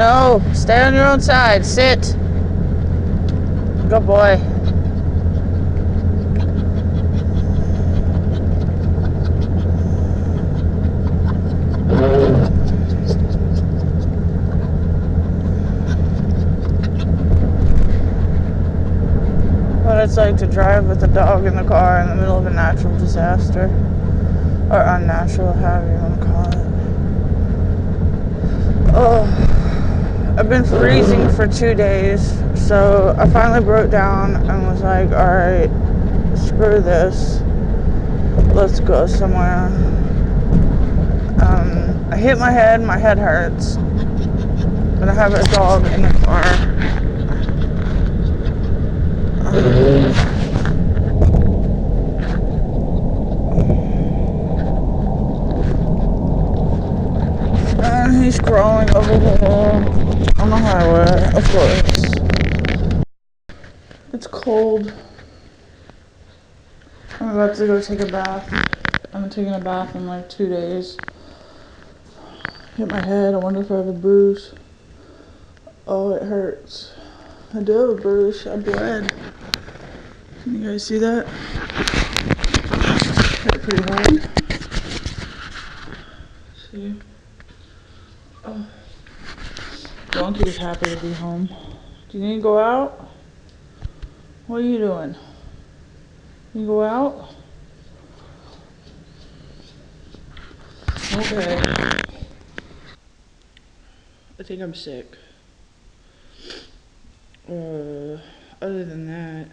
No, stay on your own side. Sit. Good boy. What it's like to drive with a dog in the car in the middle of a natural disaster. Or unnatural, however you want to call it. Oh, I've been freezing for 2 days, so I finally broke down and was like, alright, screw this. Let's go somewhere. I hit my head hurts. But I have a dog in the car. And he's crawling over here on the highway, of course. It's cold. I'm about to go take a bath. I haven't taken a bath in like 2 days. Hit my head. I wonder if I have a bruise. Oh, it hurts. I do have a bruise. I bled. Can you guys see that? Hurt pretty hard. See? Oh. Donkey's happy to be home. Do you need to go out? What are you doing? You go out? Okay. I think I'm sick. Other than that,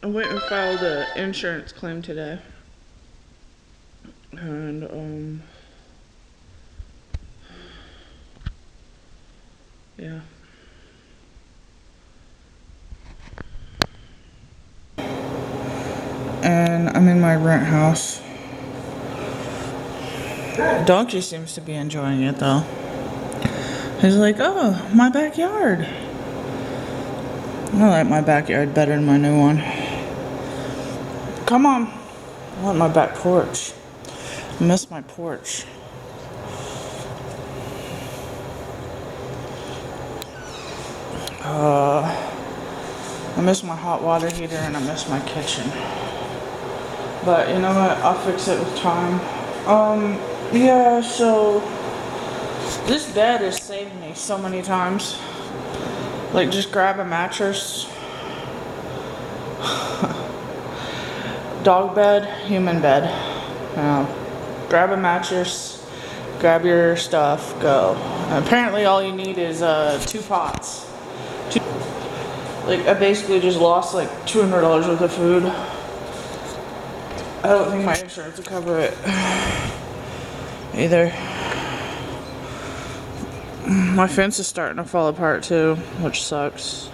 I went and filed an insurance claim today. And, yeah. And I'm in my rent house. Donkey seems to be enjoying it though. He's like, oh, my backyard. I like my backyard better than my new one. Come on. I want my back porch. I miss my porch. I miss my hot water heater and I miss my kitchen. But you know what? I'll fix it with time. Yeah, so this bed has saved me so many times. Like, just grab a mattress. Dog bed, human bed. Grab a mattress, grab your stuff, go. And apparently all you need is 2 pots. Like, I basically just lost like $200 worth of food. I don't think my insurance will cover it either. My fence is starting to fall apart too, which sucks.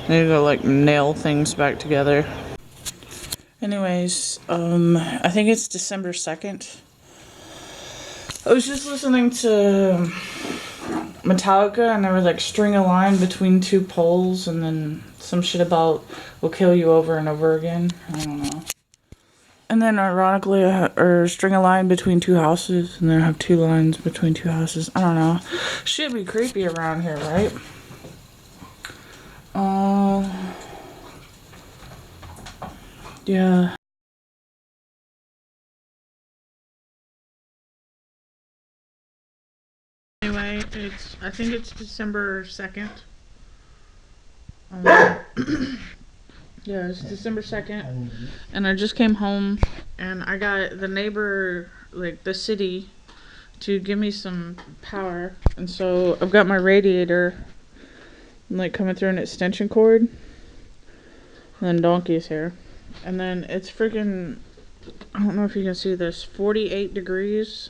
I need to go like nail things back together. Anyways, I think it's December 2nd. I was just listening to Metallica and there was like string a line between 2 poles and then some shit about will kill you over and over again. I don't know. And then ironically, or string a line between 2 houses and then have 2 lines between 2 houses. I don't know. Should be creepy around here, right? Yeah. Anyway, I think it's December 2nd. Yeah, it's December 2nd. And I just came home and I got the neighbor, like the city, to give me some power. And so I've got my radiator like coming through an extension cord. And then Donkey's here. And then it's freaking, I don't know if you can see this, 48 degrees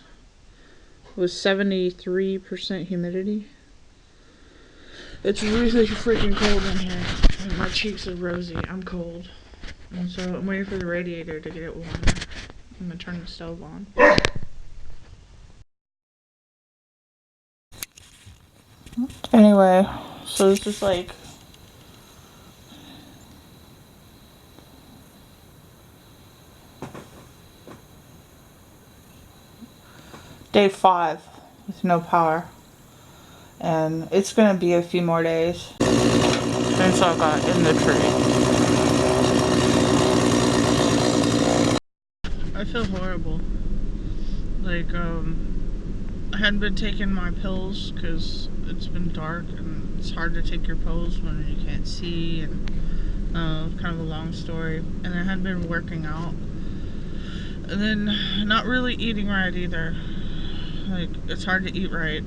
with 73% humidity. It's really freaking cold in here. And my cheeks are rosy. I'm cold. And so I'm waiting for the radiator to get warm. I'm gonna turn the stove on. Anyway, so this is like Day 5 with no power. And it's gonna be a few more days. And so I got in the tree. I feel horrible. Like, I hadn't been taking my pills because it's been dark and it's hard to take your pills when you can't see, and kind of a long story. And I hadn't been working out. And then not really eating right either. Like, it's hard to eat right,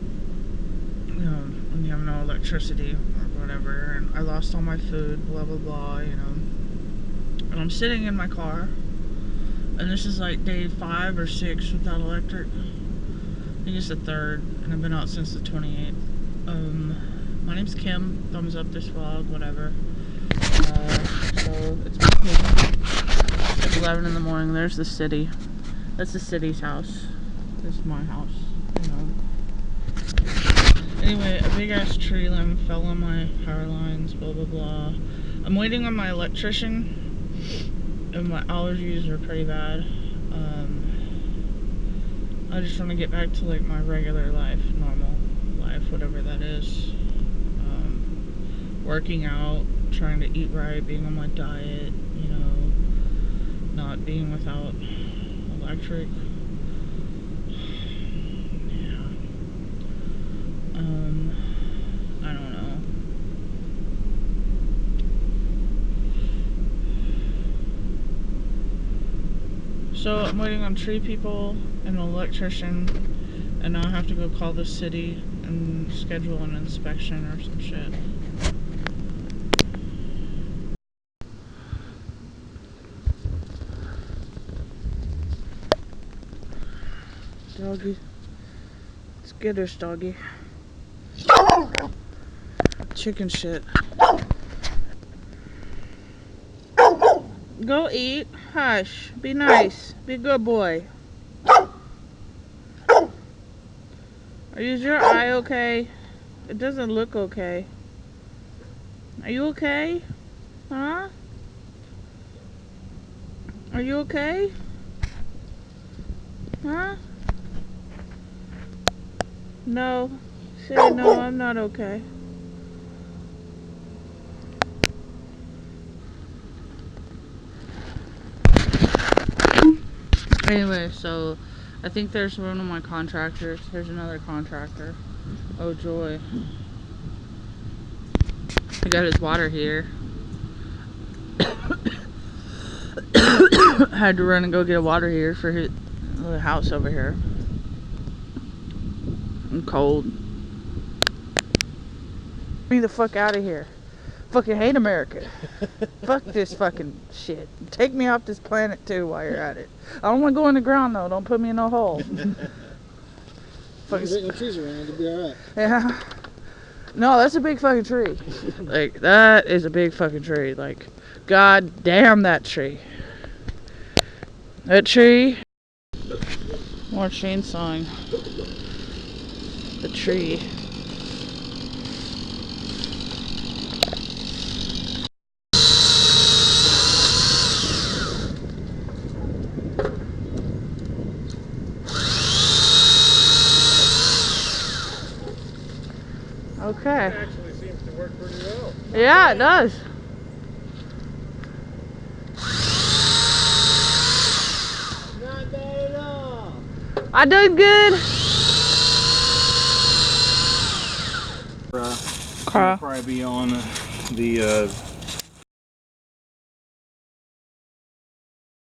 you know, when you have no electricity or whatever. And I lost all my food, blah blah blah, you know. And I'm sitting in my car, and this is like day 5 or 6 without electric. I think it's the 3rd, and I've been out since the 28th. My name's Kim. Thumbs up this vlog, whatever. So it's like 11 in the morning. There's the city. That's the city's house. This is my house, you know. Anyway, a big ass tree limb fell on my power lines, blah blah blah. I'm waiting on my electrician, and my allergies are pretty bad. I just want to get back to like my regular life, normal life, whatever that is. Working out, trying to eat right, being on my diet, you know, not being without electric. Yeah. I don't know. So I'm waiting on tree people and an electrician, and now I have to go call the city and schedule an inspection or some shit. Doggy. Let's get her, doggy. Chicken shit. Go eat. Hush. Be nice. Be a good boy. Is your eye okay? It doesn't look okay. Are you okay? Huh? Are you okay? Huh? No. Say no, I'm not okay. Anyway, so I think there's one of my contractors. There's another contractor. Oh joy. He got his water heater. Had to run and go get a water heater for his house over here. I'm cold. Get me the fuck out of here. Fucking hate America. Fuck this fucking shit. Take me off this planet too while you're at it. I don't want to go in the ground though. Don't put me in no hole. There's no trees around. It'll be alright. Yeah. No, that's a big fucking tree. Like, that is a big fucking tree. Like, god damn that tree. That tree. More chainsawing. The tree. Okay. It actually seems to work pretty well. Yeah, it does. Not bad at all. I done good. I'll probably be on the